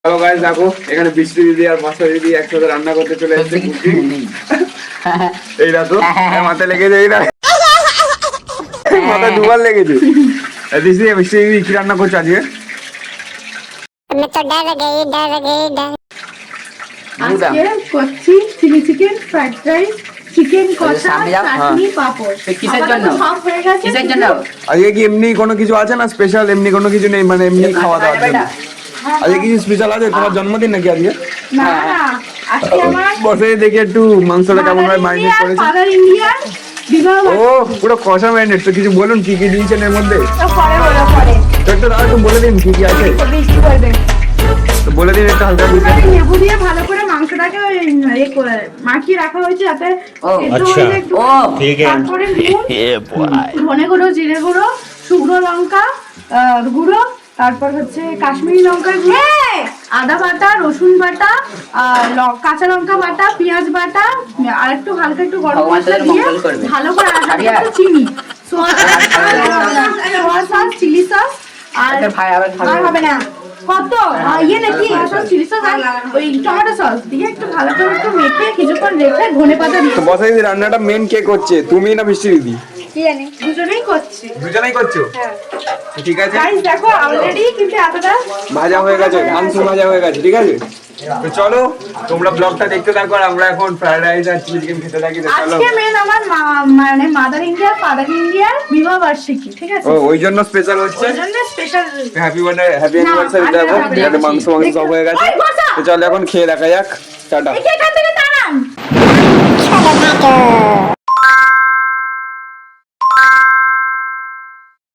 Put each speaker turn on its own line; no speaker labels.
Hello guys, দেখো এখানে বৃষ্টি দিদি আর মাসা দিদি একসাথে রান্না করতে চলে এসেছে। এই দেখো মাথায় লেগেছে, এই দেখো মাথায় দুবার লেগেছে। বৃষ্টি দিদি কি রান্না করছো আজকে?
আজকে করছি chilli chicken, fried rice, chicken কষা, চাটনি, পাপড়।
কিসের জন্য?
সব হয়ে গেছে।
কিসের জন্য?
আজকে কি এমনি কোনো কিছু আছে না স্পেশাল? এমনি কোনো কিছু নেই, মানে এমনি খাওয়া দাওয়ার জন্য? আজকে কিছু স্পেশাল আছে? তোমার জন্মদিন নাকি আজকে?
না না, আজকে আমার
বসে দেখি একটু মাংসটা কেমন ভাবে ম্যারিনেট করেছে।
ফাদার ইন্ডিয়ান বিবাহ
ও পুরো কষা ম্যারিনেট। তো কিছু বলুন কি কি দিয়েছেন এর মধ্যে?
পরে বলো পরে।
তো একটু দাদা একটু বলে দিন কি কি আছে,
বৃষ্টি বলবে।
তো বলে দিন একটু হালকা বুঝে।
এখানে লেবু দিয়ে ভালো করে মাংসটাকে মাখিয়ে রাখা হয়েছে যাতে সেদ্ধ হয়ে যায় একটু। তারপরে নুন, ধনে গুঁড়ো, জিরে গুঁড়ো, শুকনো লঙ্কা গুঁড়ো, তারপর হচ্ছে কাশ্মীরি লঙ্কার গুঁড়ো, আদা বাটা, রসুন বাটা, কাঁচা লঙ্কা বাটা, পেঁয়াজ বাটা, আর একটু হালকা একটু গরম মশলা দিয়ে ভালো করে একটু চিনি, সোয়া সস, চিলি সস, আর হবে না কত নাকি চিলি সস আর ওই টমেটো সস দিয়ে একটু ভালো করে একটু মেখে কিছুক্ষণ রেখে ধনেপাতা দিয়ে।
তো বসে দিদি রান্নাটা মেন কে করছে, তুমি না বৃষ্টি দিদি?
কি জানি, দুজনেই করছি।
দুজনেই করছো?
হ্যাঁ
ঠিক আছে।
গাইস দেখো অলরেডি কিন্তু এতটা
ভাজা হয়ে গেছে, মাংস ভাজা হয়ে গেছে, ঠিক আছে। তো চলো তোমরা ব্লগটা দেখতে থাকো, আর আমরা এখন ফ্রাইড রাইস আর চিলি চিকেন খেতে থাকি। তো চলো।
আজকে মেন আমার মানে মাদার ইন্ডিয়া ফাদার ইন্ডিয়ার বিবাহ বার্ষিকী, ঠিক আছে?
ও ওই জন্য স্পেশাল হচ্ছে।
ওই জন্য special.
Happy birthday, happy anniversary দেখো। এখানে মাংস সব হয়ে গেছে। তো চলো এখন খেয়ে দেখা যাক। টাটা।
এখান থেকে টানান।